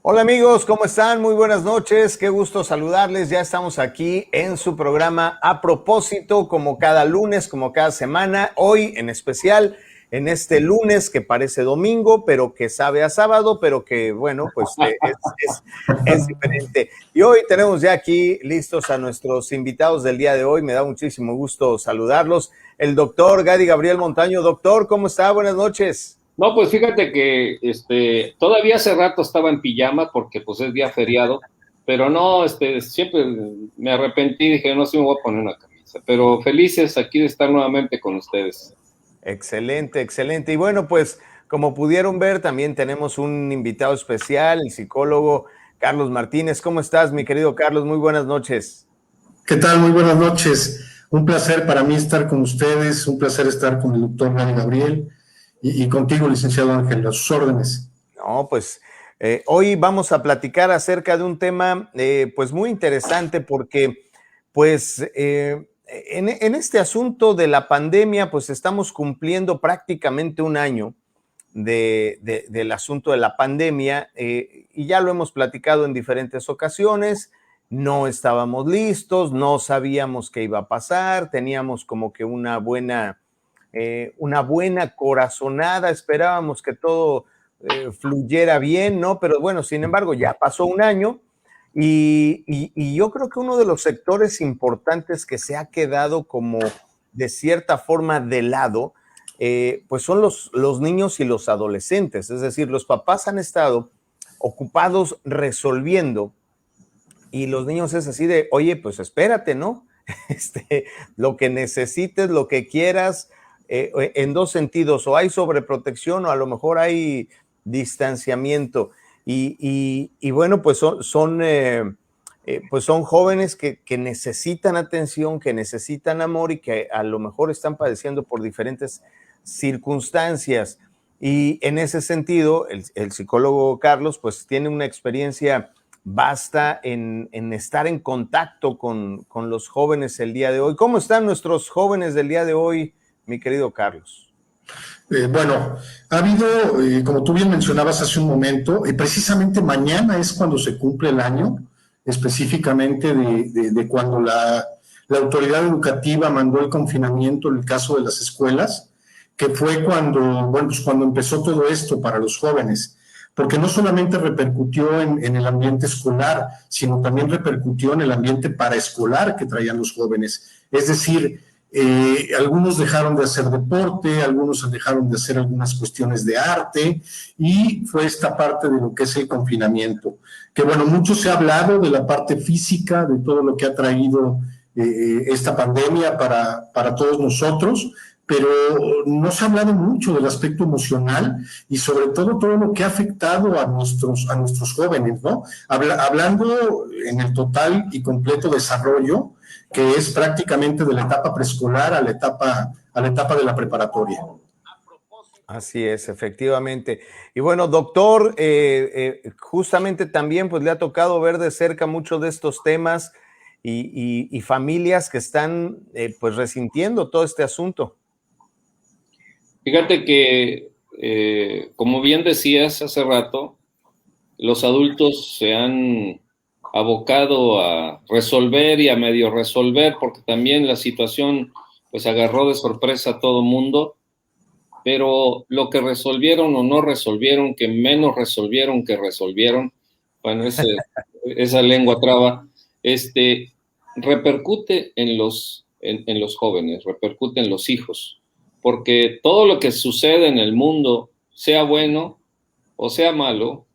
Hola amigos, ¿cómo están? Muy buenas noches, qué gusto saludarles. Ya estamos aquí en su programa A Propósito, como cada lunes, como cada semana. Hoy en especial, en este lunes que parece domingo, pero que sabe a sábado, pero que bueno, pues es diferente. Y hoy tenemos ya aquí listos a nuestros invitados del día de hoy. Me da muchísimo gusto saludarlos. El doctor Gady Gabriel Montaño. Doctor, ¿cómo está? Buenas noches. No, pues fíjate que todavía hace rato estaba en pijama porque pues es día feriado, pero no, siempre me arrepentí y dije, no, sí me voy a poner una camisa, pero felices aquí de estar nuevamente con ustedes. Excelente, excelente. Y bueno, pues como pudieron ver, también tenemos un invitado especial, el psicólogo Carlos Martínez. ¿Cómo estás, mi querido Carlos? Muy buenas noches. ¿Qué tal? Muy buenas noches. Un placer para mí estar con ustedes, un placer estar con el doctor Dani Gabriel y contigo, licenciado Ángel, a sus órdenes. No, pues hoy vamos a platicar acerca de un tema pues muy interesante porque pues en este asunto de la pandemia pues estamos cumpliendo prácticamente un año del asunto de la pandemia y ya lo hemos platicado en diferentes ocasiones. No estábamos listos, no sabíamos qué iba a pasar, teníamos como que una buena corazonada, esperábamos que todo fluyera bien, ¿no? Pero bueno, sin embargo, ya pasó un año y yo creo que uno de los sectores importantes que se ha quedado como de cierta forma de lado, pues son los niños y los adolescentes. Es decir, los papás han estado ocupados resolviendo y los niños es así de, oye, pues espérate, ¿no? Lo que necesites, lo que quieras, en dos sentidos, o hay sobreprotección o a lo mejor hay distanciamiento. Y bueno, pues pues son jóvenes que necesitan atención, que necesitan amor y que a lo mejor están padeciendo por diferentes circunstancias. Y en ese sentido, el psicólogo Carlos, pues tiene una experiencia basta en estar en contacto con los jóvenes el día de hoy. ¿Cómo están nuestros jóvenes del día de hoy, mi querido Carlos? Bueno, ha habido, como tú bien mencionabas hace un momento, precisamente mañana es cuando se cumple el año, específicamente de cuando la autoridad educativa mandó el confinamiento en el caso de las escuelas, que fue cuando, bueno, pues cuando empezó todo esto para los jóvenes, porque no solamente repercutió en el ambiente escolar, sino también repercutió en el ambiente paraescolar que traían los jóvenes. Es decir, algunos dejaron de hacer deporte, algunos dejaron de hacer algunas cuestiones de arte y fue esta parte de lo que es el confinamiento. Que bueno, mucho se ha hablado de la parte física, de todo lo que ha traído esta pandemia para todos nosotros, pero no se ha hablado mucho del aspecto emocional y sobre todo lo que ha afectado a nuestros jóvenes, ¿no? Hablando en el total y completo desarrollo, que es prácticamente de la etapa preescolar a la etapa de la preparatoria. Así es, efectivamente. Y bueno, doctor, justamente también pues le ha tocado ver de cerca muchos de estos temas y familias que están pues resintiendo todo este asunto. Fíjate que, como bien decías hace rato, los adultos se han abocado a resolver y a medio resolver, porque también la situación pues agarró de sorpresa a todo mundo, pero lo que resolvieron o no resolvieron, que menos resolvieron que resolvieron, bueno, esa lengua traba, repercute en los jóvenes, repercute en los hijos, porque todo lo que sucede en el mundo, sea bueno o sea malo,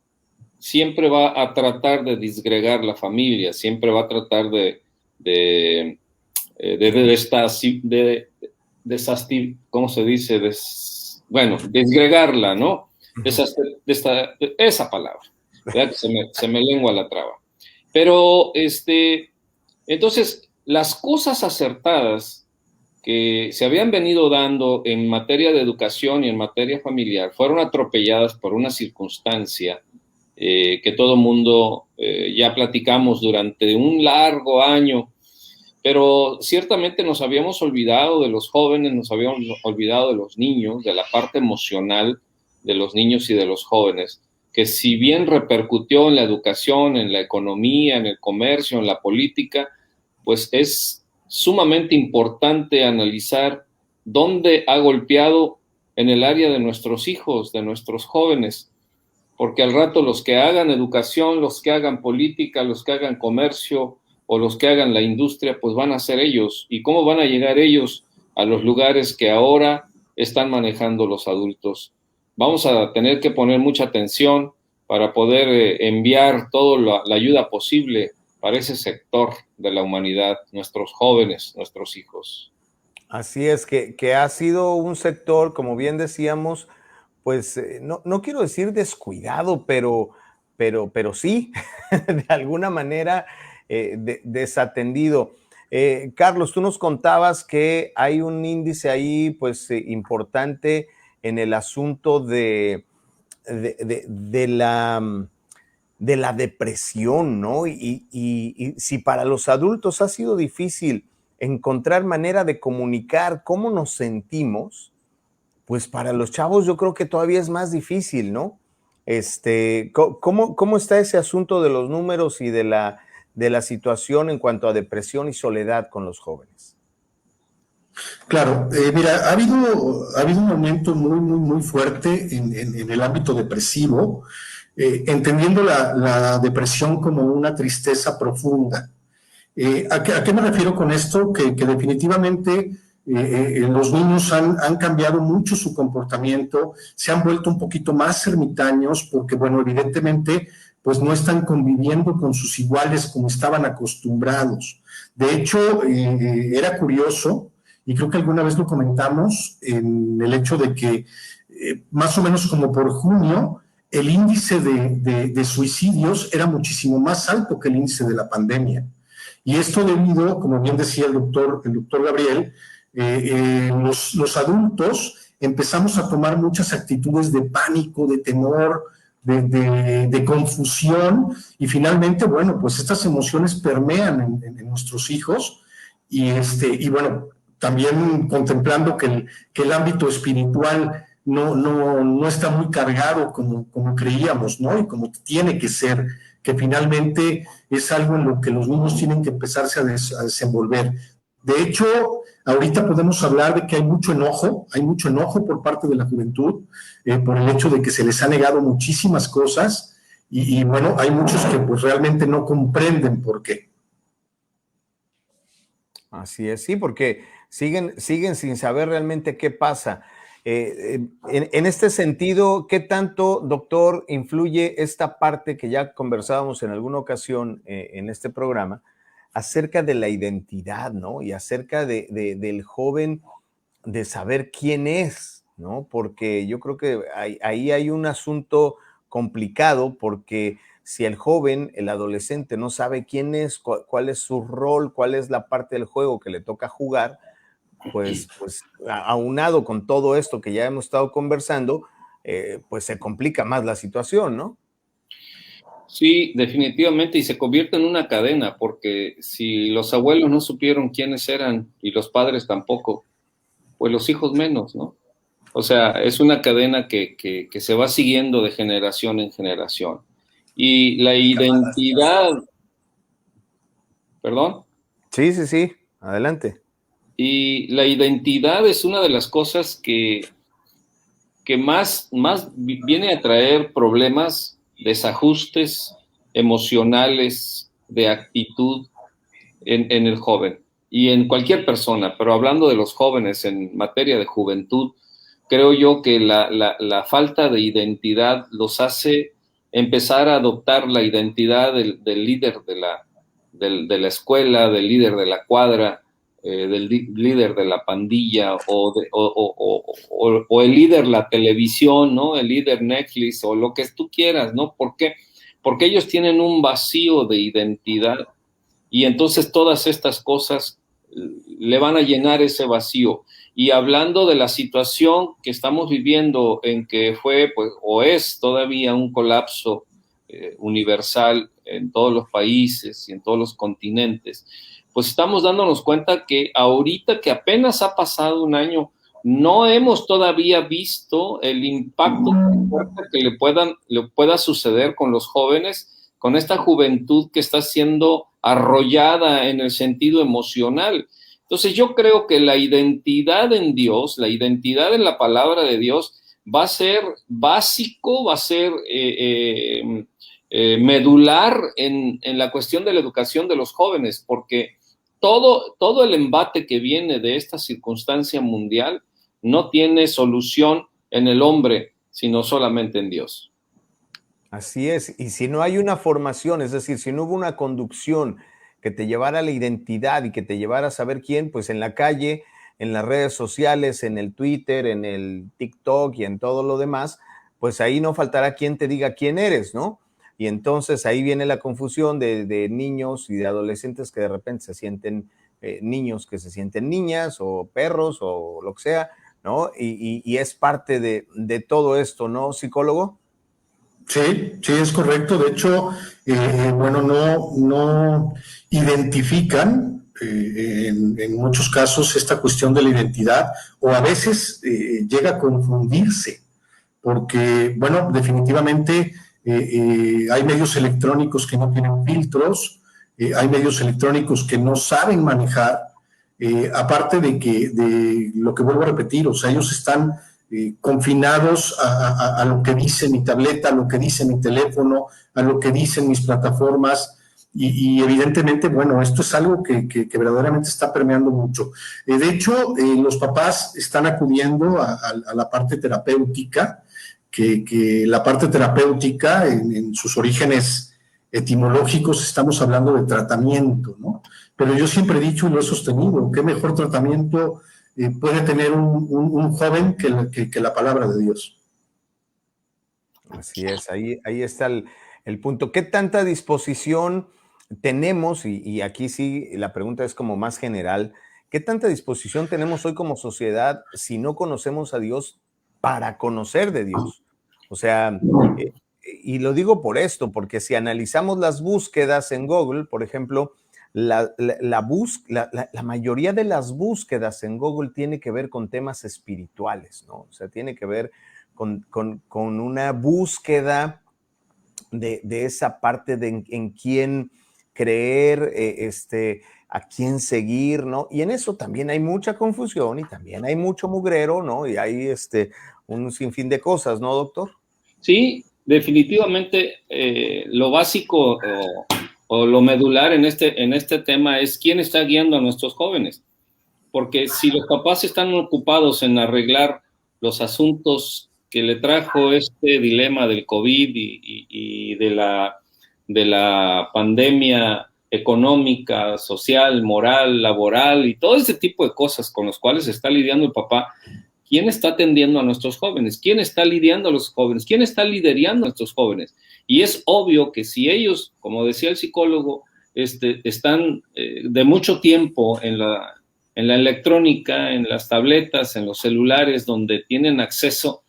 siempre va a tratar de disgregar la familia, siempre va a tratar de, ¿cómo se dice? Bueno, desgregarla, ¿no? Esa palabra, ¿verdad? Que se me lengua la traba. Pero, entonces, las cosas acertadas que se habían venido dando en materia de educación y en materia familiar fueron atropelladas por una circunstancia que todo mundo ya platicamos durante un largo año, pero ciertamente nos habíamos olvidado de los jóvenes, nos habíamos olvidado de los niños, de la parte emocional de los niños y de los jóvenes, que si bien repercutió en la educación, en la economía, en el comercio, en la política, pues es sumamente importante analizar dónde ha golpeado en el área de nuestros hijos, de nuestros jóvenes, porque al rato los que hagan educación, los que hagan política, los que hagan comercio o los que hagan la industria, pues van a ser ellos. ¿Y cómo van a llegar ellos a los lugares que ahora están manejando los adultos? Vamos a tener que poner mucha atención para poder enviar toda la ayuda posible para ese sector de la humanidad, nuestros jóvenes, nuestros hijos. Así es, que ha sido un sector, como bien decíamos, pues no quiero decir descuidado, pero sí, de alguna manera desatendido. Carlos, tú nos contabas que hay un índice ahí, pues, importante en el asunto de la depresión, ¿no? Y si para los adultos ha sido difícil encontrar manera de comunicar cómo nos sentimos, pues para los chavos yo creo que todavía es más difícil, ¿no? ¿Cómo está ese asunto de los números y de la situación en cuanto a depresión y soledad con los jóvenes? Claro, mira, ha habido un aumento muy fuerte en el ámbito depresivo, entendiendo la depresión como una tristeza profunda. ¿A qué me refiero con esto? Que definitivamente los niños han cambiado mucho su comportamiento, se han vuelto un poquito más ermitaños, porque, bueno, evidentemente, pues no están conviviendo con sus iguales como estaban acostumbrados. De hecho, era curioso, y creo que alguna vez lo comentamos, en el hecho de que más o menos como por junio, el índice de suicidios era muchísimo más alto que el índice de la pandemia. Y esto debido, como bien decía el doctor Gabriel, los adultos empezamos a tomar muchas actitudes de pánico, de temor, de confusión, y finalmente, bueno, pues estas emociones permean en nuestros hijos, y bueno, también contemplando que el ámbito espiritual no está muy cargado como creíamos, ¿no? Y como tiene que ser, que finalmente es algo en lo que los niños tienen que empezarse a desenvolver. De hecho, ahorita podemos hablar de que hay mucho enojo por parte de la juventud, por el hecho de que se les ha negado muchísimas cosas, y bueno, hay muchos que pues realmente no comprenden por qué. Así es, sí, porque siguen sin saber realmente qué pasa. En este sentido, ¿qué tanto, doctor, influye esta parte que ya conversábamos en alguna ocasión en este programa acerca de la identidad, ¿no? Y acerca del joven, de saber quién es, ¿no? Porque yo creo que ahí hay un asunto complicado, porque si el joven, el adolescente, no sabe quién es, cuál es su rol, cuál es la parte del juego que le toca jugar, pues aunado con todo esto que ya hemos estado conversando, pues se complica más la situación, ¿no? Sí, definitivamente, y se convierte en una cadena, porque si los abuelos no supieron quiénes eran y los padres tampoco, pues los hijos menos, ¿no? O sea, es una cadena que se va siguiendo de generación en generación. Y la identidad, perdón, Sí, adelante. y la identidad es una de las cosas que más viene a traer problemas, desajustes emocionales, de actitud en el joven y en cualquier persona, pero hablando de los jóvenes en materia de juventud, creo yo que la falta de identidad los hace empezar a adoptar la identidad del líder de la escuela, del líder de la cuadra, del líder de la pandilla o el líder la televisión, ¿no? El líder Netflix o lo que tú quieras, ¿no? ¿Por qué? Porque ellos tienen un vacío de identidad y entonces todas estas cosas le van a llenar ese vacío. Y hablando de la situación que estamos viviendo en que fue, pues, o es todavía un colapso universal en todos los países y en todos los continentes, pues estamos dándonos cuenta que ahorita que apenas ha pasado un año, no hemos todavía visto el impacto tan fuerte que le pueda suceder con los jóvenes, con esta juventud que está siendo arrollada en el sentido emocional. Entonces yo creo que la identidad en Dios, la identidad en la palabra de Dios va a ser básico, va a ser medular en la cuestión de la educación de los jóvenes, porque todo el embate que viene de esta circunstancia mundial no tiene solución en el hombre, sino solamente en Dios. Así es, y si no hay una formación, es decir, si no hubo una conducción que te llevara a la identidad y que te llevara a saber quién, pues en la calle, en las redes sociales, en el Twitter, en el TikTok y en todo lo demás, pues ahí no faltará quien te diga quién eres, ¿no? Y entonces ahí viene la confusión de niños y de adolescentes que de repente se sienten niños, que se sienten niñas o perros o lo que sea, ¿no? Y es parte de todo esto, ¿no, psicólogo? Sí, sí, es correcto. De hecho, bueno, no identifican en muchos casos esta cuestión de la identidad o a veces llega a confundirse porque, bueno, definitivamente hay medios electrónicos que no tienen filtros, hay medios electrónicos que no saben manejar, aparte de lo que vuelvo a repetir, o sea, ellos están confinados a lo que dice mi tableta, a lo que dice mi teléfono, a lo que dicen mis plataformas, y evidentemente, bueno, esto es algo que verdaderamente está permeando mucho. De hecho, los papás están acudiendo a la parte terapéutica, que la parte terapéutica en sus orígenes etimológicos estamos hablando de tratamiento, ¿no? Pero yo siempre he dicho y lo he sostenido, ¿qué mejor tratamiento puede tener un joven que la palabra de Dios? Así es, ahí está el punto. ¿Qué tanta disposición tenemos? Y aquí sí, la pregunta es como más general. ¿Qué tanta disposición tenemos hoy como sociedad si no conocemos a Dios para conocer de Dios? O sea, y lo digo por esto, porque si analizamos las búsquedas en Google, por ejemplo, la mayoría de las búsquedas en Google tiene que ver con temas espirituales, ¿no? O sea, tiene que ver con una búsqueda de esa parte de en quién creer, a quién seguir, ¿no? Y en eso también hay mucha confusión y también hay mucho mugrero, ¿no? Y hay un sinfín de cosas, ¿no, doctor? Sí, definitivamente lo básico o lo medular en este tema es quién está guiando a nuestros jóvenes. Porque si los papás están ocupados en arreglar los asuntos que le trajo este dilema del COVID y de la pandemia económica, social, moral, laboral y todo ese tipo de cosas con los cuales está lidiando el papá, ¿quién está atendiendo a nuestros jóvenes? ¿Quién está lidiando a los jóvenes? ¿Quién está liderando a nuestros jóvenes? Y es obvio que si ellos, como decía el psicólogo, están de mucho tiempo en la electrónica, en las tabletas, en los celulares, donde tienen acceso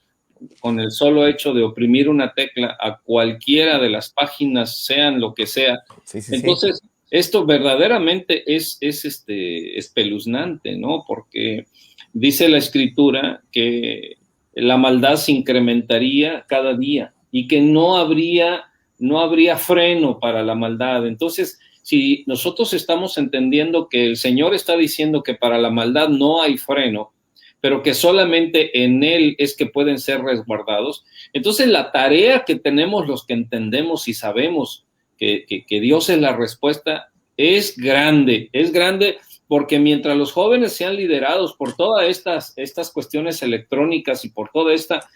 con el solo hecho de oprimir una tecla a cualquiera de las páginas, sean lo que sea. Sí. Entonces, esto verdaderamente es espeluznante, ¿no? Porque dice la Escritura que la maldad se incrementaría cada día y que no habría freno para la maldad. Entonces, si nosotros estamos entendiendo que el Señor está diciendo que para la maldad no hay freno, pero que solamente en Él es que pueden ser resguardados, entonces la tarea que tenemos los que entendemos y sabemos que Dios es la respuesta es grande porque mientras los jóvenes sean liderados por todas estas cuestiones electrónicas y por toda esta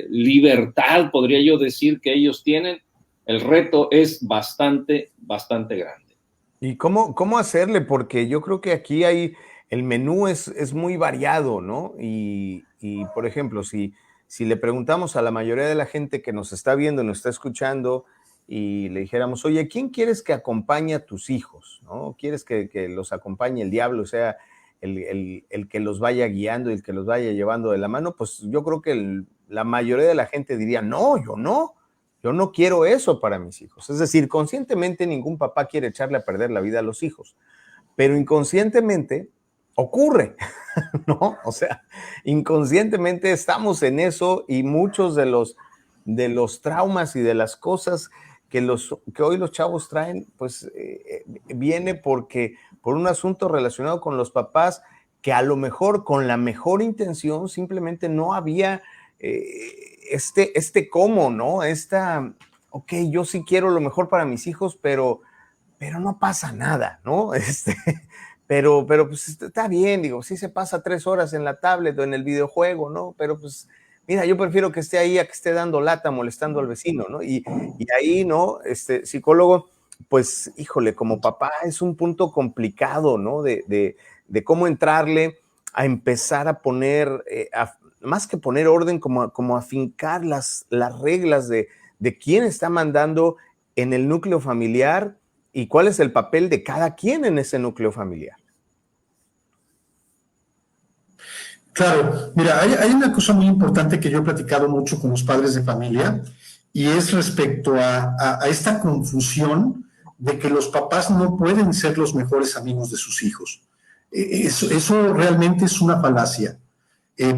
libertad, podría yo decir, que ellos tienen, el reto es bastante, bastante grande. ¿Y cómo hacerle? Porque yo creo que aquí el menú es muy variado, ¿no? Y por ejemplo, si le preguntamos a la mayoría de la gente que nos está viendo, nos está escuchando, y le dijéramos, oye, ¿quién quieres que acompañe a tus hijos? ¿No? ¿Quieres que los acompañe el diablo, o sea, el que los vaya guiando y el que los vaya llevando de la mano? Pues yo creo que la mayoría de la gente diría, no, yo no quiero eso para mis hijos. Es decir, conscientemente ningún papá quiere echarle a perder la vida a los hijos, pero inconscientemente ocurre, ¿no? O sea, inconscientemente estamos en eso y muchos de los traumas y de las cosas que hoy los chavos traen, pues viene por un asunto relacionado con los papás que a lo mejor con la mejor intención simplemente no había cómo, ¿no? Ok, yo sí quiero lo mejor para mis hijos, pero no pasa nada, ¿no? Pero pues está bien, digo, sí se pasa 3 horas en la tablet o en el videojuego, ¿no? Pero pues, mira, yo prefiero que esté ahí a que esté dando lata, molestando al vecino, ¿no? Y ahí, ¿no? Psicólogo, pues, híjole, como papá es un punto complicado, ¿no? De cómo entrarle a empezar a poner, más que poner orden, como afincar las reglas de quién está mandando en el núcleo familiar y cuál es el papel de cada quien en ese núcleo familiar. Claro, mira, hay una cosa muy importante que yo he platicado mucho con los padres de familia y es respecto a esta confusión de que los papás no pueden ser los mejores amigos de sus hijos. Eso realmente es una falacia.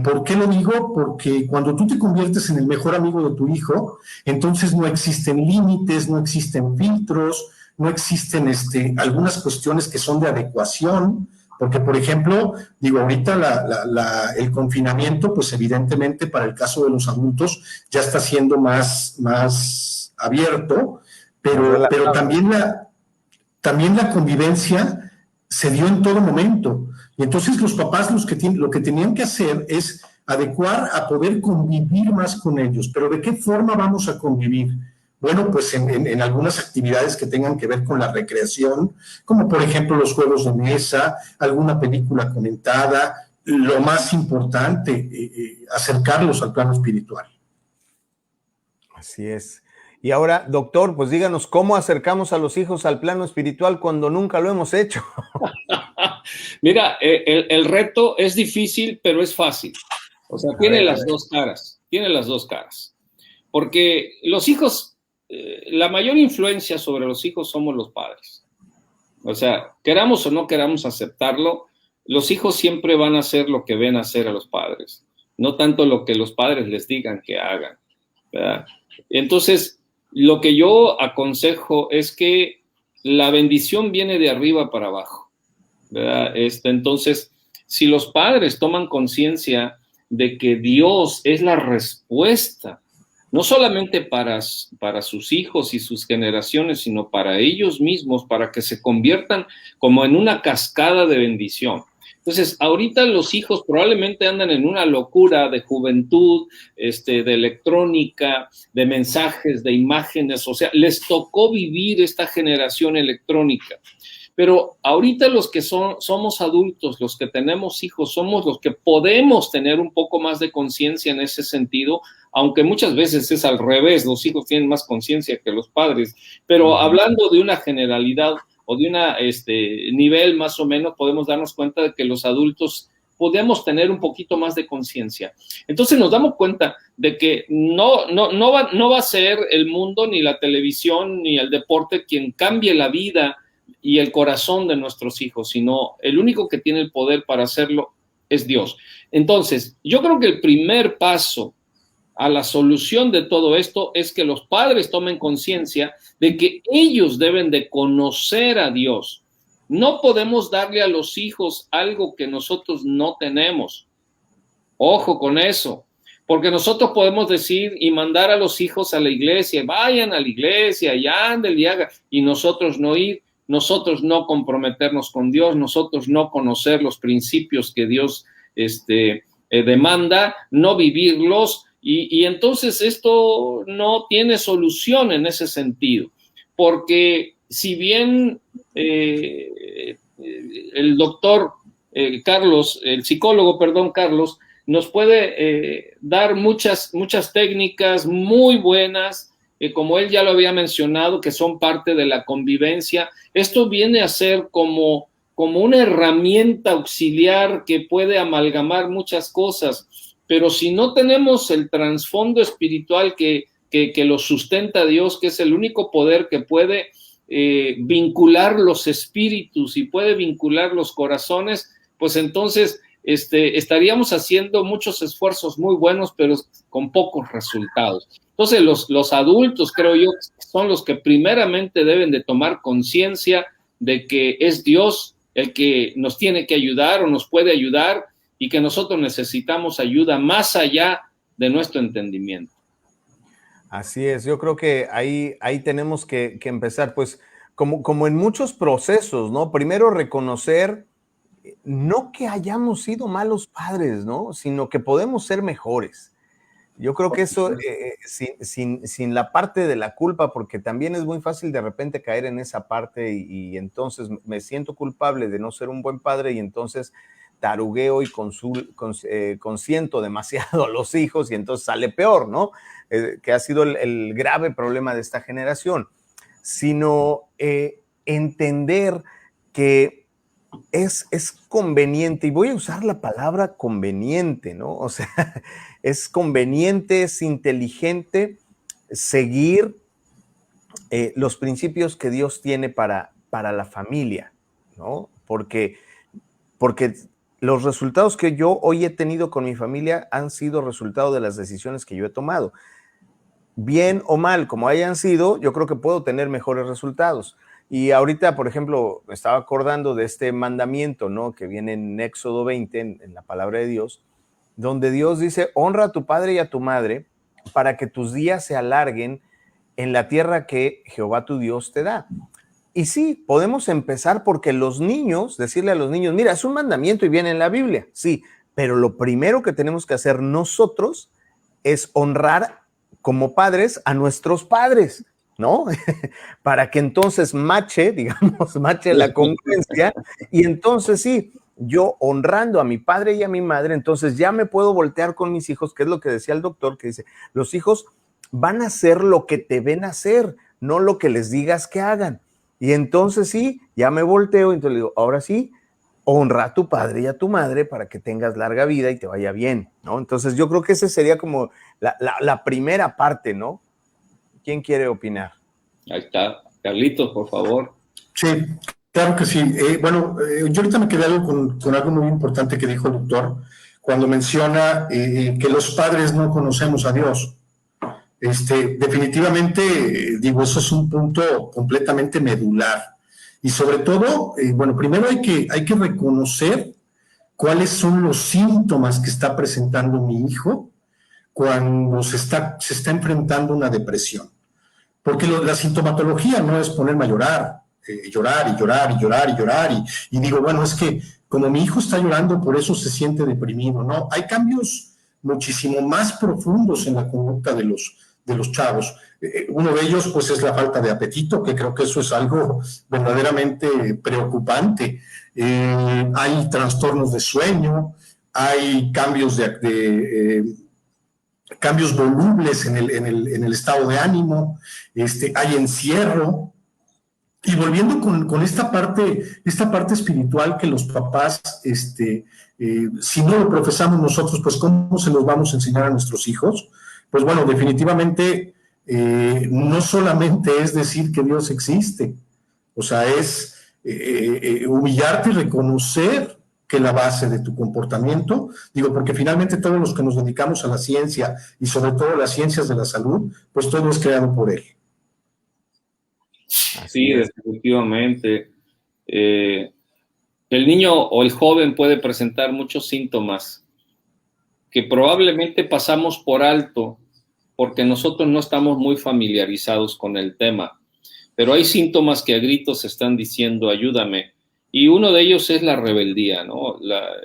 ¿Por qué lo digo? Porque cuando tú te conviertes en el mejor amigo de tu hijo, entonces no existen límites, no existen filtros, no existen algunas cuestiones que son de adecuación, porque, por ejemplo, digo, ahorita el confinamiento, pues evidentemente para el caso de los adultos ya está siendo más abierto, pero también la convivencia se dio en todo momento. Y entonces los papás lo que tenían que hacer es adecuar a poder convivir más con ellos. Pero ¿de qué forma vamos a convivir? Bueno, pues en algunas actividades que tengan que ver con la recreación, como por ejemplo los juegos de mesa, alguna película comentada, lo más importante, acercarlos al plano espiritual. Así es. Y ahora, doctor, pues díganos, ¿cómo acercamos a los hijos al plano espiritual cuando nunca lo hemos hecho? Mira, el reto es difícil, pero es fácil. O sea, tiene las dos caras. Porque los hijos, la mayor influencia sobre los hijos somos los padres. O sea, queramos o no queramos aceptarlo, los hijos siempre van a hacer lo que ven hacer a los padres, no tanto lo que los padres les digan que hagan, ¿verdad? Entonces, lo que yo aconsejo es que la bendición viene de arriba para abajo, ¿verdad? Entonces, si los padres toman conciencia de que Dios es la respuesta, no solamente para sus hijos y sus generaciones, sino para ellos mismos, para que se conviertan como en una cascada de bendición. Entonces, ahorita los hijos probablemente andan en una locura de juventud, de electrónica, de mensajes, de imágenes, o sea, les tocó vivir esta generación electrónica. Pero ahorita los que somos adultos, los que tenemos hijos, somos los que podemos tener un poco más de conciencia en ese sentido, aunque muchas veces es al revés, los hijos tienen más conciencia que los padres. Pero hablando de una generalidad o de un nivel más o menos, podemos darnos cuenta de que los adultos podemos tener un poquito más de conciencia. Entonces nos damos cuenta de que no va a ser el mundo, ni la televisión, ni el deporte quien cambie la vida y el corazón de nuestros hijos, sino el único que tiene el poder para hacerlo es Dios. Entonces, yo creo que el primer paso a la solución de todo esto es que los padres tomen conciencia de que ellos deben de conocer a Dios. No podemos darle a los hijos algo que nosotros no tenemos. Ojo con eso, porque nosotros podemos decir y mandar a los hijos a la iglesia, vayan a la iglesia y anden y hagan, y nosotros no ir. Nosotros no comprometernos con Dios, nosotros no conocer los principios que Dios demanda, no vivirlos, y entonces esto no tiene solución en ese sentido, porque si bien el doctor Carlos, el psicólogo, perdón, Carlos, nos puede dar muchas técnicas muy buenas, como él ya lo había mencionado, que son parte de la convivencia. Esto viene a ser como una herramienta auxiliar que puede amalgamar muchas cosas, pero si no tenemos el trasfondo espiritual que lo sustenta Dios, que es el único poder que puede vincular los espíritus y puede vincular los corazones, pues entonces estaríamos haciendo muchos esfuerzos muy buenos, pero con pocos resultados. Entonces los adultos, creo yo, son los que primeramente deben de tomar conciencia de que es Dios el que nos tiene que ayudar o nos puede ayudar y que nosotros necesitamos ayuda más allá de nuestro entendimiento. Así es, yo creo que ahí tenemos que empezar, pues como en muchos procesos, ¿no? Primero reconocer, no que hayamos sido malos padres, ¿no? Sino que podemos ser mejores. Yo creo que eso, sin la parte de la culpa, porque también es muy fácil de repente caer en esa parte y entonces me siento culpable de no ser un buen padre y entonces tarugueo y consiento demasiado a los hijos y entonces sale peor, ¿no? Que ha sido el grave problema de esta generación, sino entender que es conveniente, y voy a usar la palabra conveniente, ¿no? O sea, es conveniente, es inteligente seguir los principios que Dios tiene para la familia, ¿no? Porque los resultados que yo hoy he tenido con mi familia han sido resultado de las decisiones que yo he tomado. Bien o mal, como hayan sido, yo creo que puedo tener mejores resultados. Y ahorita, por ejemplo, me estaba acordando de este mandamiento, ¿no? Que viene en Éxodo 20, en la palabra de Dios, donde Dios dice, honra a tu padre y a tu madre para que tus días se alarguen en la tierra que Jehová tu Dios te da. Y sí, podemos empezar porque los niños, decirle a los niños, mira, es un mandamiento y viene en la Biblia, sí, pero lo primero que tenemos que hacer nosotros es honrar como padres a nuestros padres, ¿no? Para que entonces mache la congruencia y entonces sí, yo honrando a mi padre y a mi madre, entonces ya me puedo voltear con mis hijos, que es lo que decía el doctor, que dice, los hijos van a hacer lo que te ven hacer, no lo que les digas que hagan. Y entonces sí, ya me volteo y entonces le digo, ahora sí, honra a tu padre y a tu madre para que tengas larga vida y te vaya bien, ¿no? Entonces yo creo que esa sería como la primera parte, ¿no? ¿Quién quiere opinar? Ahí está. Carlitos, por favor. Sí, claro que sí. Yo ahorita me quedé con algo muy importante que dijo el doctor cuando menciona que los padres no conocemos a Dios. Definitivamente, digo, eso es un punto completamente medular. Y sobre todo, primero hay que reconocer cuáles son los síntomas que está presentando mi hijo cuando se está enfrentando a una depresión. Porque la sintomatología no es ponerme a llorar, llorar y llorar y llorar y llorar. Y digo, bueno, es que como mi hijo está llorando, por eso se siente deprimido, ¿no? Hay cambios muchísimo más profundos en la conducta de los chavos. Uno de ellos, pues, es la falta de apetito, que creo que eso es algo verdaderamente preocupante. Hay trastornos de sueño, hay cambios cambios volubles en el estado de ánimo, hay encierro. Y volviendo con esta parte espiritual que los papás, si no lo profesamos nosotros, pues ¿cómo se los vamos a enseñar a nuestros hijos? Pues bueno, definitivamente no solamente es decir que Dios existe, o sea, es humillarte y reconocer que la base de tu comportamiento, digo, porque finalmente todos los que nos dedicamos a la ciencia y sobre todo las ciencias de la salud, pues todo es creado por Él. Sí, definitivamente. El niño o el joven puede presentar muchos síntomas que probablemente pasamos por alto porque nosotros no estamos muy familiarizados con el tema, pero hay síntomas que a gritos están diciendo ayúdame, y uno de ellos es la rebeldía, ¿no?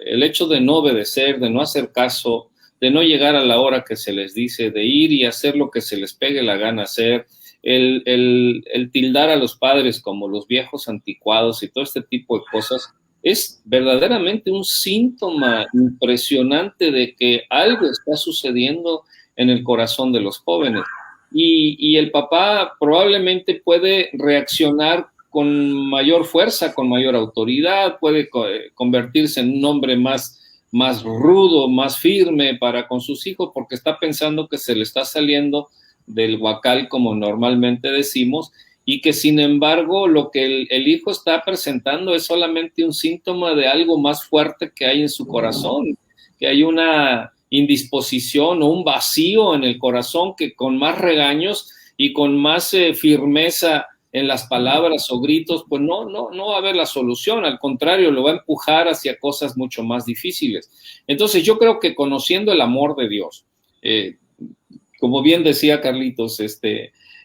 El hecho de no obedecer, de no hacer caso, de no llegar a la hora que se les dice, de ir y hacer lo que se les pegue la gana hacer, el tildar a los padres como los viejos anticuados y todo este tipo de cosas, es verdaderamente un síntoma impresionante de que algo está sucediendo en el corazón de los jóvenes. Y el papá probablemente puede reaccionar con mayor fuerza, con mayor autoridad, puede convertirse en un hombre más rudo, más firme para con sus hijos, porque está pensando que se le está saliendo del huacal, como normalmente decimos, y que sin embargo lo que el hijo está presentando es solamente un síntoma de algo más fuerte que hay en su corazón, que hay una indisposición o un vacío en el corazón que con más regaños y con más firmeza en las palabras o gritos, pues no va a haber la solución, al contrario, lo va a empujar hacia cosas mucho más difíciles. Entonces yo creo que conociendo el amor de Dios, como bien decía Carlitos,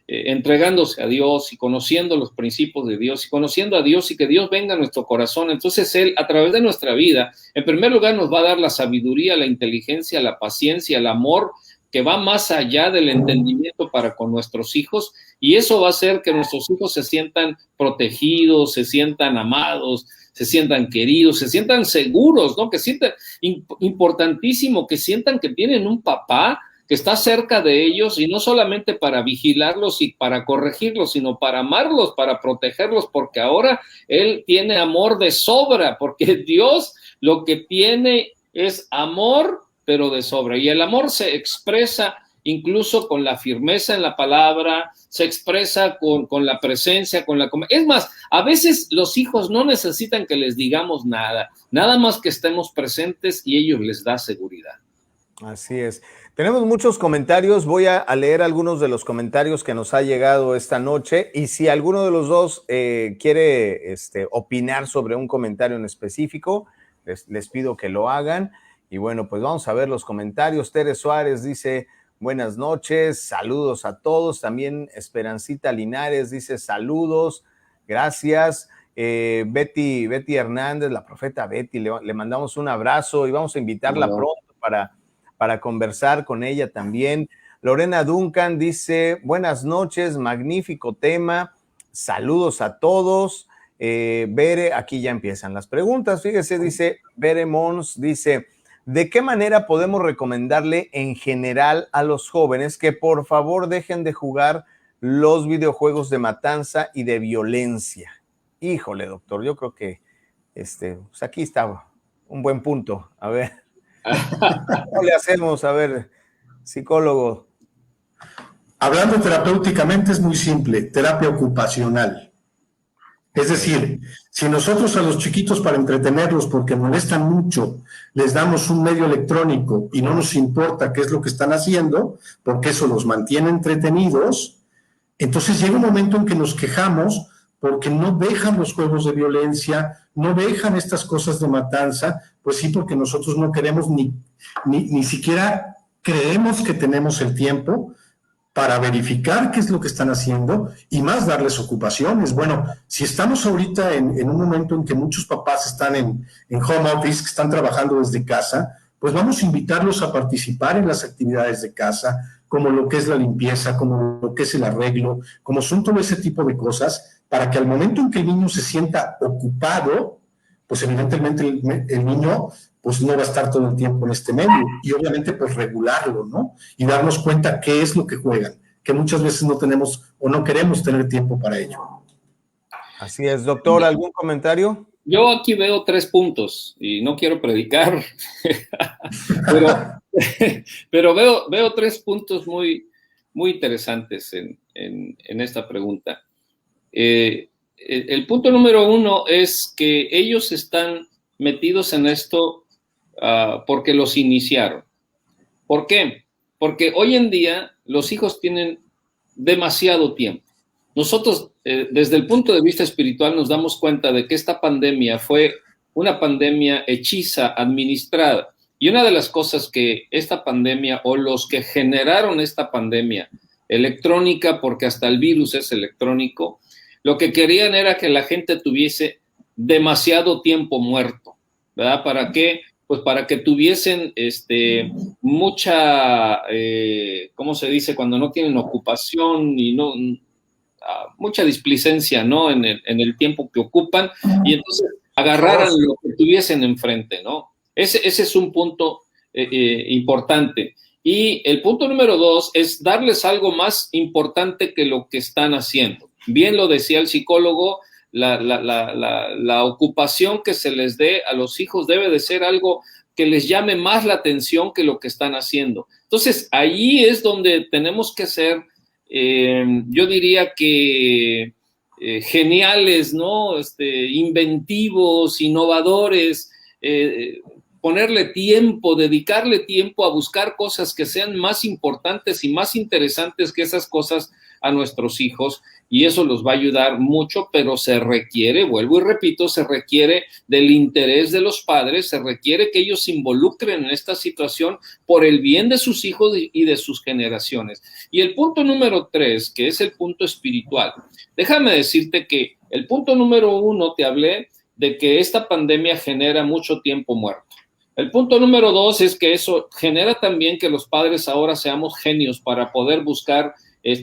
entregándose a Dios y conociendo los principios de Dios y conociendo a Dios y que Dios venga a nuestro corazón, entonces Él a través de nuestra vida, en primer lugar nos va a dar la sabiduría, la inteligencia, la paciencia, el amor que va más allá del entendimiento para con nuestros hijos, y eso va a hacer que nuestros hijos se sientan protegidos, se sientan amados, se sientan queridos, se sientan seguros, ¿no? Que sientan, importantísimo, que sientan que tienen un papá que está cerca de ellos, y no solamente para vigilarlos y para corregirlos, sino para amarlos, para protegerlos, porque ahora Él tiene amor de sobra, porque Dios lo que tiene es amor, pero de sobra. Y el amor se expresa incluso con la firmeza en la palabra, se expresa con la presencia, con la... Es más, a veces los hijos no necesitan que les digamos nada, nada más que estemos presentes y ellos les da seguridad. Así es. Tenemos muchos comentarios, voy a leer algunos de los comentarios que nos ha llegado esta noche, y si alguno de los dos quiere opinar sobre un comentario en específico, les pido que lo hagan. Y bueno, pues vamos a ver los comentarios. Tere Suárez dice, buenas noches, saludos a todos. También Esperancita Linares dice, saludos, gracias. Betty Hernández, la profeta Betty, le mandamos un abrazo y vamos a invitarla pronto para conversar con ella también. Lorena Duncan dice, buenas noches, magnífico tema, saludos a todos. Bere, aquí ya empiezan las preguntas, fíjese, dice Bere Mons, dice, ¿de qué manera podemos recomendarle en general a los jóvenes que por favor dejen de jugar los videojuegos de matanza y de violencia? Híjole, doctor, yo creo que pues aquí está un buen punto. A ver, ¿cómo le hacemos? A ver, psicólogo. Hablando terapéuticamente es muy simple, terapia ocupacional. Es decir, si nosotros a los chiquitos para entretenerlos porque molestan mucho, les damos un medio electrónico y no nos importa qué es lo que están haciendo, porque eso los mantiene entretenidos, entonces llega un momento en que nos quejamos porque no dejan los juegos de violencia, no dejan estas cosas de matanza, pues sí, porque nosotros no queremos ni siquiera creemos que tenemos el tiempo para verificar qué es lo que están haciendo y más darles ocupaciones. Bueno, si estamos ahorita en un momento en que muchos papás están en home office, que están trabajando desde casa, pues vamos a invitarlos a participar en las actividades de casa, como lo que es la limpieza, como lo que es el arreglo, como son todo ese tipo de cosas, para que al momento en que el niño se sienta ocupado, pues evidentemente el niño pues no va a estar todo el tiempo en este medio, y obviamente pues regularlo, ¿no? Y darnos cuenta qué es lo que juegan, que muchas veces no tenemos o no queremos tener tiempo para ello. Así es, doctor, ¿algún comentario? Yo aquí veo 3 puntos, y no quiero predicar, pero veo 3 puntos muy, muy interesantes en esta pregunta. El punto número 1 es que ellos están metidos en esto porque los iniciaron. ¿Por qué? Porque hoy en día los hijos tienen demasiado tiempo. Nosotros, desde el punto de vista espiritual, nos damos cuenta de que esta pandemia fue una pandemia hechiza, administrada. Y una de las cosas que esta pandemia, o los que generaron esta pandemia electrónica, porque hasta el virus es electrónico, lo que querían era que la gente tuviese demasiado tiempo muerto, ¿verdad? ¿Para qué? Pues para que tuviesen mucha, ¿cómo se dice? Cuando no tienen ocupación y no, mucha displicencia, ¿no? En el tiempo que ocupan, y entonces agarraran lo que tuviesen enfrente, ¿no? Ese es un punto importante. Y el punto número 2 es darles algo más importante que lo que están haciendo. Bien lo decía el psicólogo, la ocupación que se les dé a los hijos debe de ser algo que les llame más la atención que lo que están haciendo. Entonces, ahí es donde tenemos que ser yo diría que geniales, ¿no? Inventivos, innovadores, ponerle tiempo, dedicarle tiempo a buscar cosas que sean más importantes y más interesantes que esas cosas a nuestros hijos, y eso los va a ayudar mucho, pero se requiere, vuelvo y repito, se requiere del interés de los padres, se requiere que ellos se involucren en esta situación por el bien de sus hijos y de sus generaciones. Y el punto número 3, que es el punto espiritual. Déjame decirte que el punto número 1 te hablé de que esta pandemia genera mucho tiempo muerto. El punto número 2 es que eso genera también que los padres ahora seamos genios para poder buscar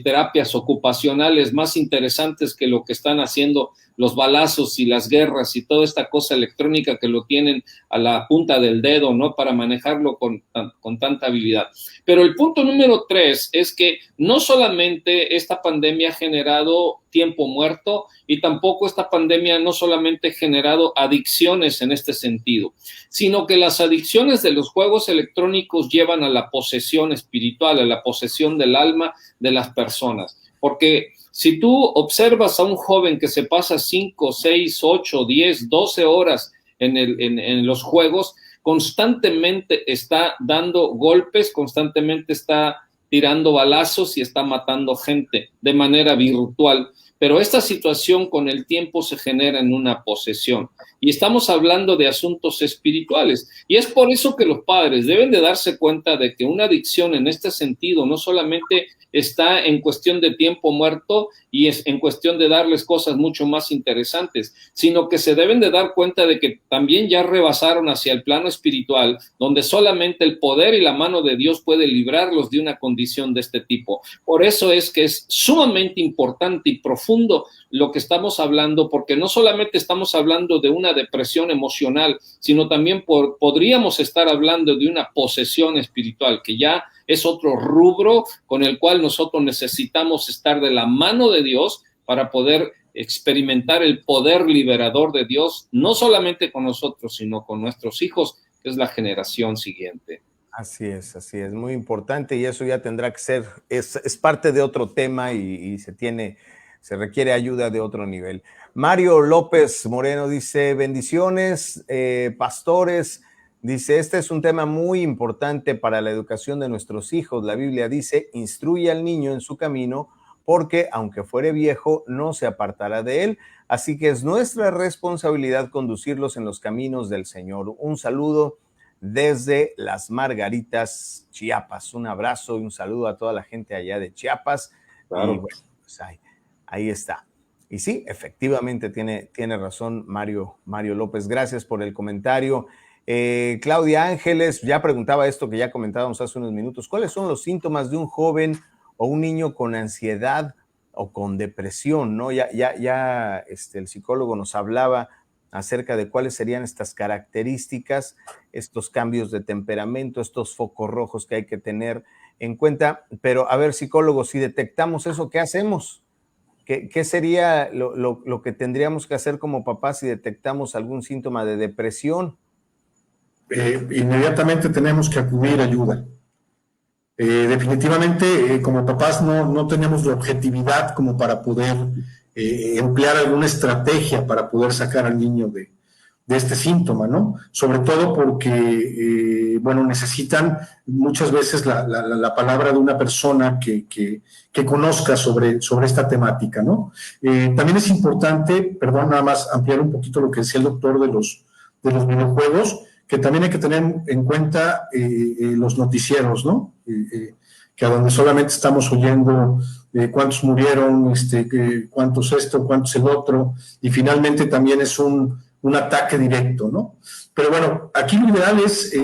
terapias ocupacionales más interesantes que lo que están haciendo los balazos y las guerras y toda esta cosa electrónica que lo tienen a la punta del dedo, ¿no? Para manejarlo con tanta habilidad. Pero el punto número 3 es que no solamente esta pandemia ha generado tiempo muerto, y tampoco esta pandemia no solamente ha generado adicciones en este sentido, sino que las adicciones de los juegos electrónicos llevan a la posesión espiritual, a la posesión del alma de las personas. Porque si tú observas a un joven que se pasa 5, 6, 8, 10, 12 horas en los juegos, constantemente está dando golpes, constantemente está tirando balazos y está matando gente de manera virtual. Pero esta situación con el tiempo se genera en una posesión. Y estamos hablando de asuntos espirituales. Y es por eso que los padres deben de darse cuenta de que una adicción en este sentido no solamente está en cuestión de tiempo muerto y es en cuestión de darles cosas mucho más interesantes, sino que se deben de dar cuenta de que también ya rebasaron hacia el plano espiritual, donde solamente el poder y la mano de Dios puede librarlos de una condición de este tipo. Por eso es que es sumamente importante y profundo lo que estamos hablando, porque no solamente estamos hablando de una depresión emocional, sino también podríamos estar hablando de una posesión espiritual, que ya es otro rubro con el cual nosotros necesitamos estar de la mano de Dios para poder experimentar el poder liberador de Dios, no solamente con nosotros, sino con nuestros hijos, que es la generación siguiente. Así es, muy importante, y eso ya tendrá que ser, es parte de otro tema y se requiere ayuda de otro nivel. Mario López Moreno dice, bendiciones, pastores. Dice, este es un tema muy importante para la educación de nuestros hijos. La Biblia dice, instruye al niño en su camino, porque aunque fuere viejo, no se apartará de él. Así que es nuestra responsabilidad conducirlos en los caminos del Señor. Un saludo desde Las Margaritas, Chiapas. Un abrazo y un saludo a toda la gente allá de Chiapas. Claro. Y bueno, pues ahí está. Y sí, efectivamente tiene razón Mario López. Gracias por el comentario. Claudia Ángeles ya preguntaba esto que ya comentábamos hace unos minutos. ¿Cuáles son los síntomas de un joven o un niño con ansiedad o con depresión, ¿no? Ya el psicólogo nos hablaba acerca de cuáles serían estas características, estos cambios de temperamento, estos focos rojos que hay que tener en cuenta. Pero a ver, psicólogo, si detectamos eso, ¿qué hacemos? ¿Qué sería lo que tendríamos que hacer como papás si detectamos algún síntoma de depresión? Inmediatamente tenemos que acudir a ayuda. Definitivamente, como papás no tenemos la objetividad como para poder emplear alguna estrategia para poder sacar al niño de este síntoma, ¿no? Sobre todo porque, necesitan muchas veces la palabra de una persona que conozca sobre esta temática, ¿no? También es importante, perdón, nada más ampliar un poquito lo que decía el doctor de los videojuegos, que también hay que tener en cuenta los noticieros, ¿no? Que a donde solamente estamos oyendo cuántos murieron, cuántos esto, cuántos el otro, y finalmente también es un ataque directo, ¿no? Pero bueno, aquí lo ideal es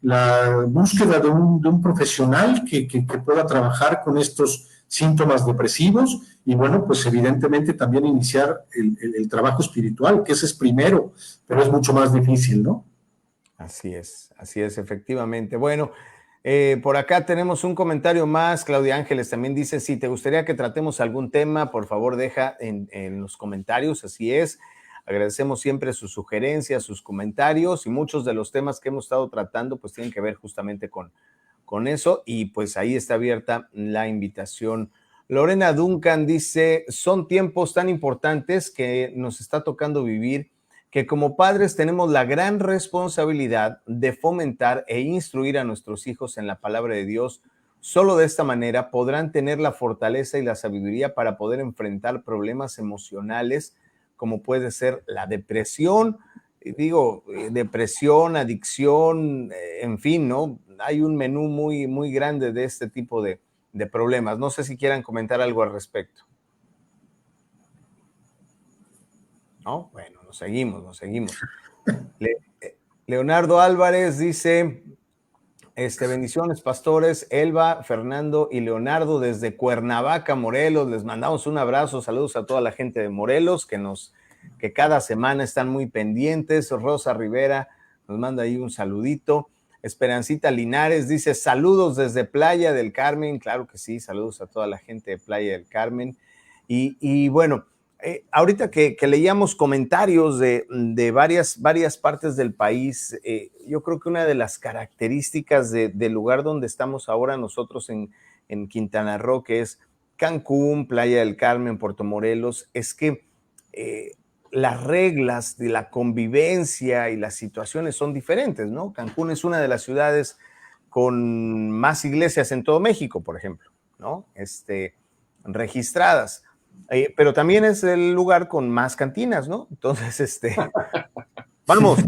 la búsqueda de un profesional que pueda trabajar con estos síntomas depresivos y bueno, pues evidentemente también iniciar el trabajo espiritual, que ese es primero, pero es mucho más difícil, ¿no? Así es, efectivamente. Bueno, por acá tenemos un comentario más. Claudia Ángeles también dice, si te gustaría que tratemos algún tema, por favor deja en los comentarios, así es. Agradecemos siempre sus sugerencias, sus comentarios, y muchos de los temas que hemos estado tratando pues tienen que ver justamente con con eso, y pues ahí está abierta la invitación. Lorena Duncan dice, son tiempos tan importantes que nos está tocando vivir, que como padres tenemos la gran responsabilidad de fomentar e instruir a nuestros hijos en la palabra de Dios. Solo de esta manera podrán tener la fortaleza y la sabiduría para poder enfrentar problemas emocionales como puede ser la depresión, depresión, adicción, en fin, ¿no? Hay un menú muy, muy grande de este tipo de problemas. No sé si quieran comentar algo al respecto. ¿No? Bueno, nos seguimos. Leonardo Álvarez dice, bendiciones, pastores, Elba, Fernando y Leonardo desde Cuernavaca, Morelos. Les mandamos un abrazo, saludos a toda la gente de Morelos que cada semana están muy pendientes. Rosa Rivera nos manda ahí un saludito. Esperancita Linares dice, saludos desde Playa del Carmen. Claro que sí, saludos a toda la gente de Playa del Carmen. Y bueno, ahorita que leíamos comentarios de varias partes del país, yo creo que una de las características del lugar donde estamos ahora nosotros en Quintana Roo, que es Cancún, Playa del Carmen, Puerto Morelos, es que las reglas de la convivencia y las situaciones son diferentes, ¿no? Cancún es una de las ciudades con más iglesias en todo México, por ejemplo, ¿no? Registradas. Pero también es el lugar con más cantinas, ¿no? Entonces, vamos,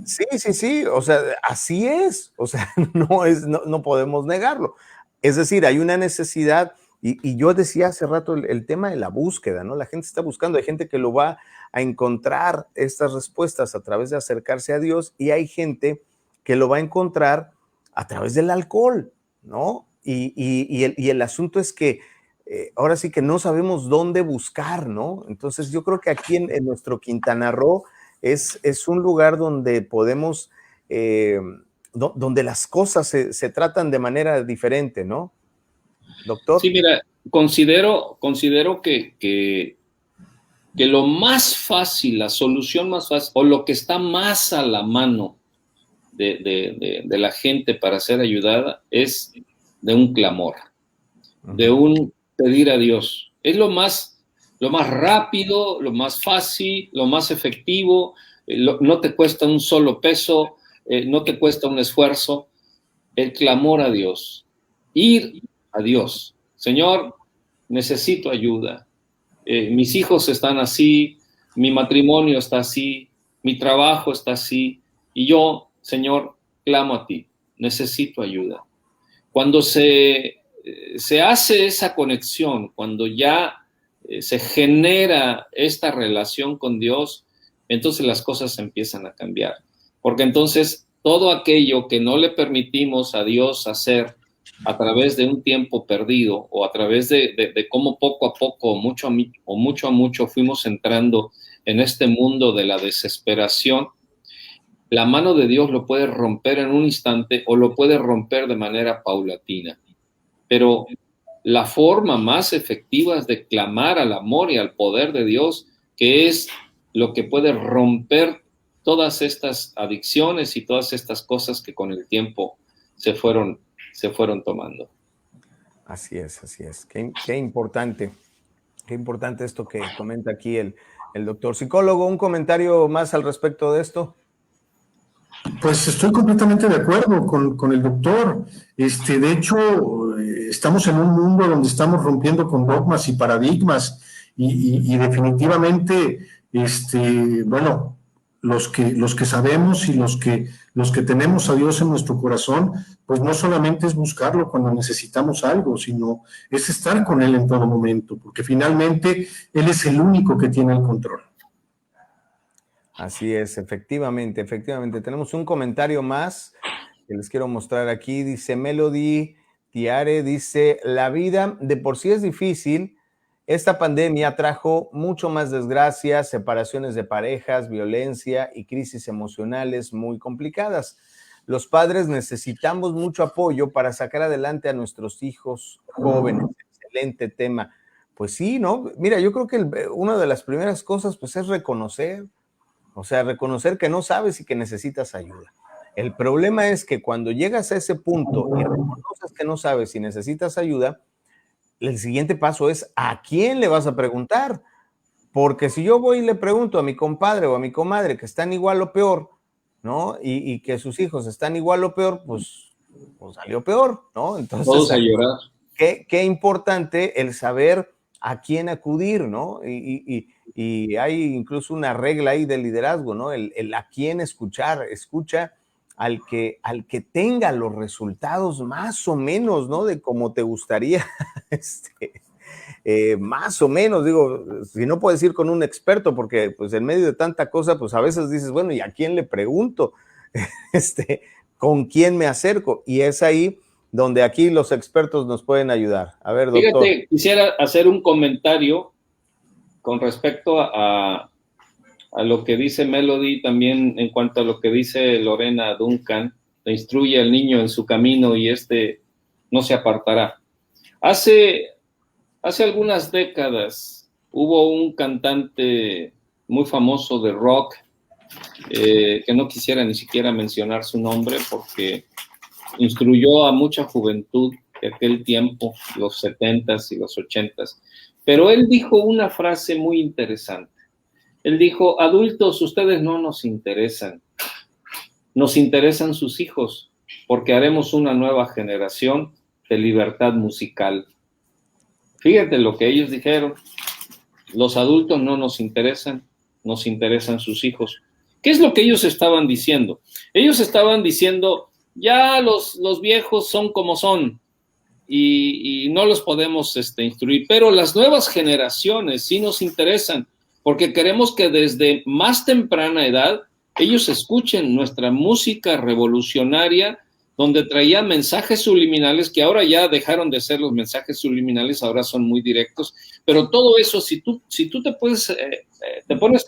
sí, o sea, así es, o sea, no podemos negarlo. Es decir, hay una necesidad, y yo decía hace rato el tema de la búsqueda, ¿no? La gente está buscando, hay gente que lo va a encontrar estas respuestas a través de acercarse a Dios, y hay gente que lo va a encontrar a través del alcohol, ¿no? Y el asunto es que ahora sí que no sabemos dónde buscar, ¿no? Entonces yo creo que aquí en nuestro Quintana Roo es un lugar donde podemos, donde las cosas se tratan de manera diferente, ¿no? Doctor. Sí, mira, considero que lo más fácil, la solución más fácil, o lo que está más a la mano de la gente para ser ayudada es de un clamor, de un pedir a Dios. Es lo más rápido, lo más fácil, lo más efectivo, no te cuesta un solo peso, no te cuesta un esfuerzo, el clamor a Dios, ir a Dios. Señor, necesito ayuda. Mis hijos están así, mi matrimonio está así, mi trabajo está así, y yo, Señor, clamo a ti, necesito ayuda. Cuando se hace esa conexión, cuando ya se genera esta relación con Dios, entonces las cosas empiezan a cambiar. Porque entonces todo aquello que no le permitimos a Dios hacer a través de un tiempo perdido o a través de cómo poco a poco o mucho a mucho fuimos entrando en este mundo de la desesperación, la mano de Dios lo puede romper en un instante o lo puede romper de manera paulatina. Pero la forma más efectiva es de clamar al amor y al poder de Dios, que es lo que puede romper todas estas adicciones y todas estas cosas que con el tiempo se fueron tomando. Así es. Qué importante esto que comenta aquí el doctor psicólogo. ¿Un comentario más al respecto de esto? Pues estoy completamente de acuerdo con el doctor. De hecho, estamos en un mundo donde estamos rompiendo con dogmas y paradigmas y definitivamente, bueno, los que sabemos y los que tenemos a Dios en nuestro corazón, pues no solamente es buscarlo cuando necesitamos algo, sino es estar con Él en todo momento, porque finalmente Él es el único que tiene el control. Así es, efectivamente. Tenemos un comentario más que les quiero mostrar aquí. Dice Melody Tiare, dice, la vida de por sí es difícil. Esta pandemia trajo mucho más desgracias, separaciones de parejas, violencia y crisis emocionales muy complicadas. Los padres necesitamos mucho apoyo para sacar adelante a nuestros hijos jóvenes. Excelente tema. Pues sí, ¿no? Mira, yo creo que una de las primeras cosas pues es reconocer. O sea, reconocer que no sabes y que necesitas ayuda. El problema es que cuando llegas a ese punto y reconoces que no sabes y necesitas ayuda, el siguiente paso es ¿a quién le vas a preguntar? Porque si yo voy y le pregunto a mi compadre o a mi comadre que están igual o peor, ¿no? Y que sus hijos están igual o peor, pues salió peor, ¿no? Entonces, Todos a llorar. qué importante el saber a quién acudir, ¿no? Y hay incluso una regla ahí del liderazgo, ¿no? El a quién escuchar, escucha al que tenga los resultados más o menos, ¿no? De cómo te gustaría, más o menos, digo, si no puedes ir con un experto, porque pues en medio de tanta cosa, pues a veces dices, bueno, ¿y a quién le pregunto? ¿Con quién me acerco? Y es ahí donde aquí los expertos nos pueden ayudar. A ver, doctor. Fíjate, quisiera hacer un comentario con respecto a lo que dice Melody, también en cuanto a lo que dice Lorena Duncan, le instruye al niño en su camino y no se apartará. Hace algunas décadas hubo un cantante muy famoso de rock, que no quisiera ni siquiera mencionar su nombre porque instruyó a mucha juventud de aquel tiempo, los 70s y los 80s, pero él dijo una frase muy interesante. Él dijo, adultos, ustedes no nos interesan sus hijos, porque haremos una nueva generación de libertad musical. Fíjate lo que ellos dijeron, los adultos no nos interesan sus hijos. ¿Qué es lo que ellos estaban diciendo? Ellos estaban diciendo, ya los viejos son como son y no los podemos instruir, pero las nuevas generaciones sí nos interesan, porque queremos que desde más temprana edad ellos escuchen nuestra música revolucionaria, donde traía mensajes subliminales, que ahora ya dejaron de ser los mensajes subliminales, ahora son muy directos, pero todo eso, si tú te pones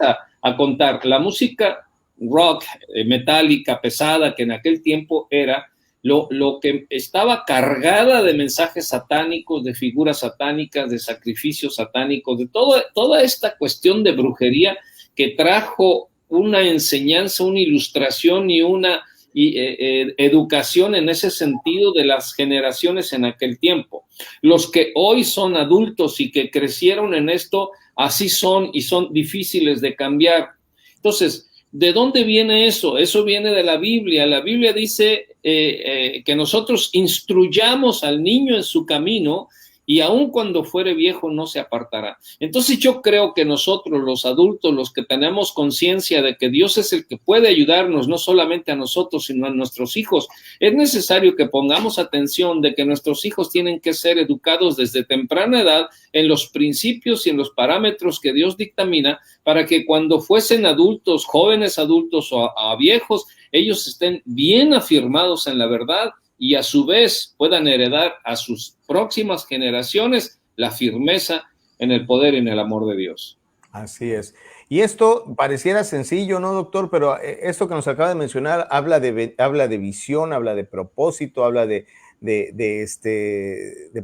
a contar, la música rock, metálica, pesada, que en aquel tiempo era, lo que estaba cargada de mensajes satánicos, de figuras satánicas, de sacrificios satánicos, de toda esta cuestión de brujería que trajo una enseñanza, una ilustración y una educación en ese sentido de las generaciones en aquel tiempo. Los que hoy son adultos y que crecieron en esto, así son y son difíciles de cambiar. Entonces, ¿de dónde viene eso? Eso viene de la Biblia. La Biblia dice que nosotros instruyamos al niño en su camino y aun cuando fuere viejo no se apartará. Entonces yo creo que nosotros, los adultos, los que tenemos conciencia de que Dios es el que puede ayudarnos, no solamente a nosotros, sino a nuestros hijos, es necesario que pongamos atención de que nuestros hijos tienen que ser educados desde temprana edad en los principios y en los parámetros que Dios dictamina para que cuando fuesen adultos, jóvenes adultos o a viejos, ellos estén bien afirmados en la verdad y a su vez puedan heredar a sus próximas generaciones la firmeza en el poder y en el amor de Dios. Así es. Y esto pareciera sencillo, ¿no, doctor? Pero esto que nos acaba de mencionar habla de visión, habla de propósito, habla de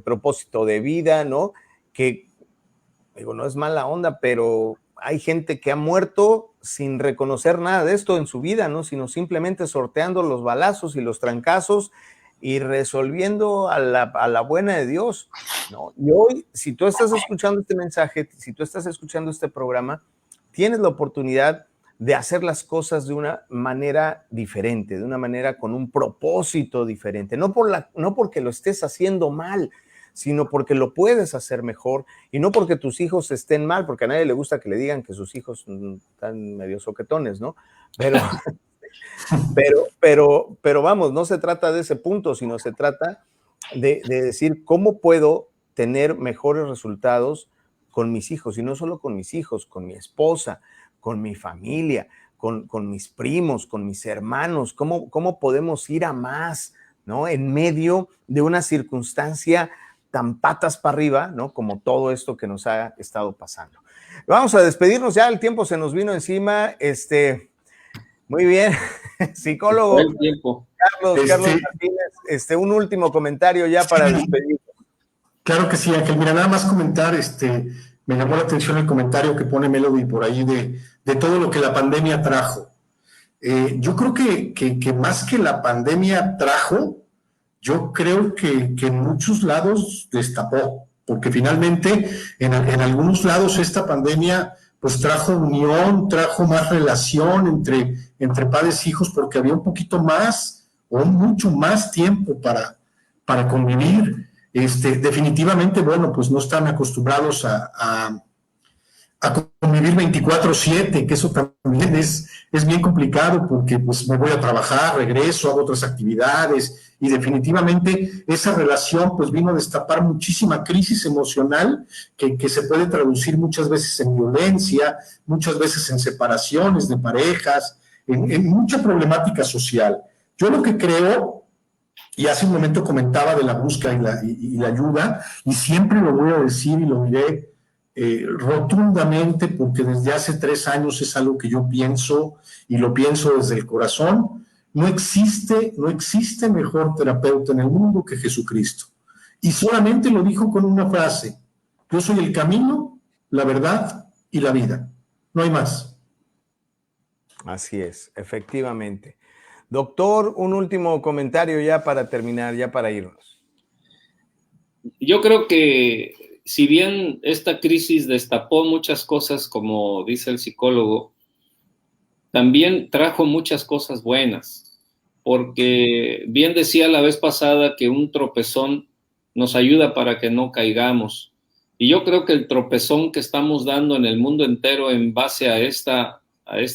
propósito de vida, ¿no? Que, digo, no es mala onda, pero hay gente que ha muerto sin reconocer nada de esto en su vida, ¿no? Sino simplemente sorteando los balazos y los trancazos y resolviendo a la buena de Dios, ¿no? Y hoy, si tú estás escuchando este mensaje, si tú estás escuchando este programa, tienes la oportunidad de hacer las cosas de una manera diferente, de una manera con un propósito diferente, no porque lo estés haciendo mal, sino porque lo puedes hacer mejor y no porque tus hijos estén mal, porque a nadie le gusta que le digan que sus hijos están medio soquetones, ¿no? Pero vamos, no se trata de ese punto, sino se trata de decir cómo puedo tener mejores resultados con mis hijos, y no solo con mis hijos, con mi esposa, con mi familia, con mis primos, con mis hermanos, cómo podemos ir a más, ¿no? En medio de una circunstancia tan patas para arriba, ¿no? Como todo esto que nos ha estado pasando. Vamos a despedirnos ya, el tiempo se nos vino encima, muy bien, psicólogo Carlos Martínez, un último comentario ya para despedirnos. Claro que sí, Ángel. Mira, nada más comentar, me llamó la atención el comentario que pone Melody por ahí de todo lo que la pandemia trajo. Yo creo que más que la pandemia trajo, yo creo que en muchos lados destapó, porque finalmente en algunos lados esta pandemia pues trajo unión, trajo más relación entre padres e hijos, porque había un poquito más o mucho más tiempo para convivir. Definitivamente, bueno, pues no están acostumbrados a convivir 24/7, que eso también es bien complicado porque pues me voy a trabajar, regreso, hago otras actividades y definitivamente esa relación pues vino a destapar muchísima crisis emocional que se puede traducir muchas veces en violencia, muchas veces en separaciones de parejas, en mucha problemática social. Yo lo que creo, y hace un momento comentaba de la búsqueda y la ayuda, y siempre lo voy a decir y lo diré rotundamente, porque desde hace 3 años es algo que yo pienso y lo pienso desde el corazón. No existe mejor terapeuta en el mundo que Jesucristo. Y solamente lo dijo con una frase: yo soy el camino, la verdad y la vida. No hay más. Así es, efectivamente. Doctor, un último comentario ya para terminar, ya para irnos. Yo creo que si bien esta crisis destapó muchas cosas, como dice el psicólogo, también trajo muchas cosas buenas, porque bien decía la vez pasada que un tropezón nos ayuda para que no caigamos. Y yo creo que el tropezón que estamos dando en el mundo entero en base a esta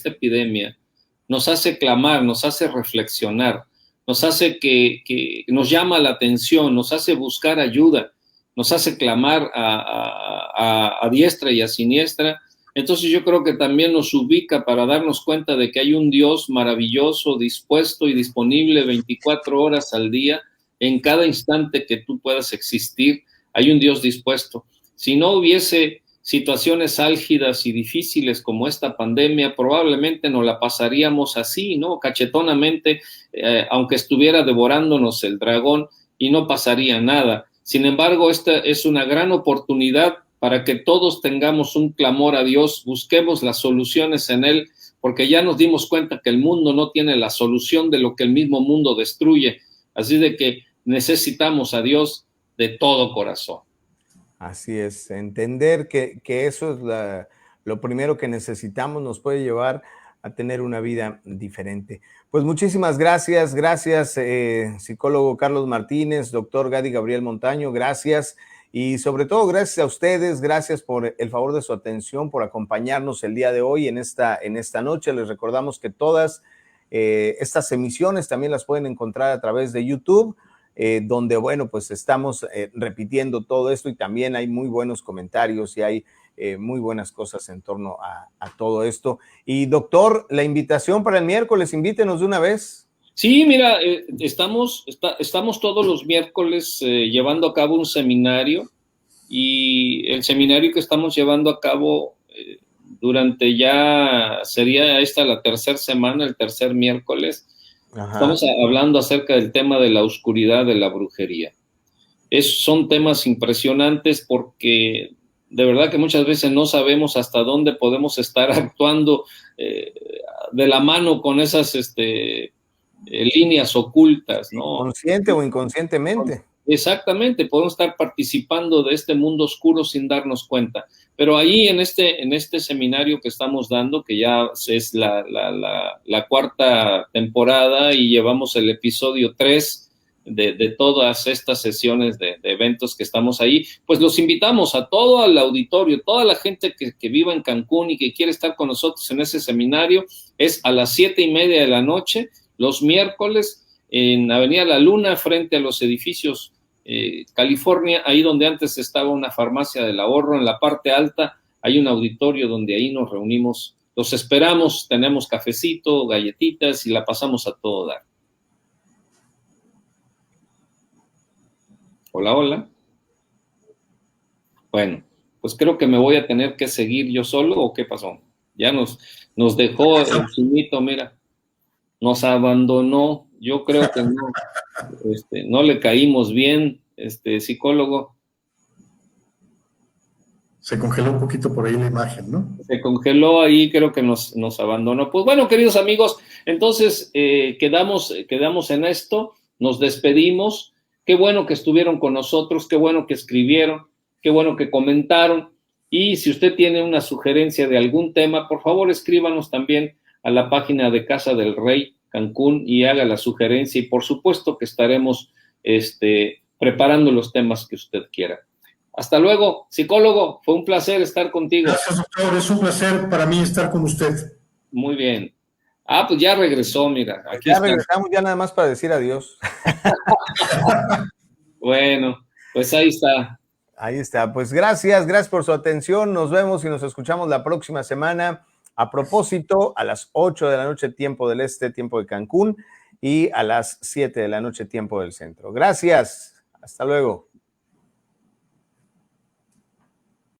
epidemia nos hace clamar, nos hace reflexionar, nos hace que nos llama la atención, nos hace buscar ayuda, nos hace clamar a diestra y a siniestra. Entonces yo creo que también nos ubica para darnos cuenta de que hay un Dios maravilloso, dispuesto y disponible 24 horas al día, en cada instante que tú puedas existir, hay un Dios dispuesto. Si no hubiese situaciones álgidas y difíciles como esta pandemia, probablemente nos la pasaríamos así, ¿no? Cachetonamente, aunque estuviera devorándonos el dragón y no pasaría nada. Sin embargo, esta es una gran oportunidad para que todos tengamos un clamor a Dios, busquemos las soluciones en Él, porque ya nos dimos cuenta que el mundo no tiene la solución de lo que el mismo mundo destruye. Así de que necesitamos a Dios de todo corazón. Así es, entender que eso es lo primero que necesitamos, nos puede llevar a tener una vida diferente. Pues muchísimas gracias, psicólogo Carlos Martínez, doctor Gadi Gabriel Montaño, gracias. Y sobre todo, gracias a ustedes, gracias por el favor de su atención, por acompañarnos el día de hoy en esta noche. Les recordamos que todas estas emisiones también las pueden encontrar a través de YouTube, donde, bueno, pues estamos repitiendo todo esto y también hay muy buenos comentarios y hay muy buenas cosas en torno a todo esto. Y doctor, la invitación para el miércoles, invítenos de una vez. Sí, mira, estamos todos los miércoles llevando a cabo un seminario, y el seminario que estamos llevando a cabo durante ya sería esta la tercera semana, el tercer miércoles. Ajá. Estamos hablando acerca del tema de la oscuridad de la brujería. Son temas impresionantes porque de verdad que muchas veces no sabemos hasta dónde podemos estar actuando de la mano con esas líneas ocultas, ¿no? Consciente o inconscientemente. Exactamente, podemos estar participando de este mundo oscuro sin darnos cuenta. Pero ahí en este seminario que estamos dando, que ya es la cuarta temporada y llevamos el episodio 3 de todas estas sesiones de eventos que estamos ahí, pues los invitamos a todo el auditorio, toda la gente que viva en Cancún y que quiere estar con nosotros en ese seminario. Es a las 7:30 de la noche, los miércoles, en Avenida La Luna, frente a los edificios California, ahí donde antes estaba una farmacia del ahorro. En la parte alta hay un auditorio donde ahí nos reunimos, los esperamos, tenemos cafecito, galletitas y la pasamos a todo dar. Hola, hola. Bueno, pues creo que me voy a tener que seguir yo solo, ¿o qué pasó? Ya nos dejó el chinito, mira, nos abandonó. Yo creo que no le caímos bien, psicólogo. Se congeló un poquito por ahí la imagen, ¿no? Se congeló ahí, creo que nos abandonó. Pues bueno, queridos amigos, entonces quedamos en esto, nos despedimos. Qué bueno que estuvieron con nosotros, qué bueno que escribieron, qué bueno que comentaron. Y si usted tiene una sugerencia de algún tema, por favor escríbanos también a la página de Casa del Rey Cancún y haga la sugerencia. Y por supuesto que estaremos preparando los temas que usted quiera. Hasta luego, psicólogo, fue un placer estar contigo. Gracias, doctor, es un placer para mí estar con usted. Muy bien. Pues ya regresó, mira. Aquí ya está. regresamos, ya nada más para decir adiós. Bueno, pues ahí está. Ahí está, pues gracias por su atención, nos vemos y nos escuchamos la próxima semana. A propósito, a las 8 de la noche, tiempo del este, tiempo de Cancún, y a las 7 de la noche, tiempo del centro. Gracias, hasta luego.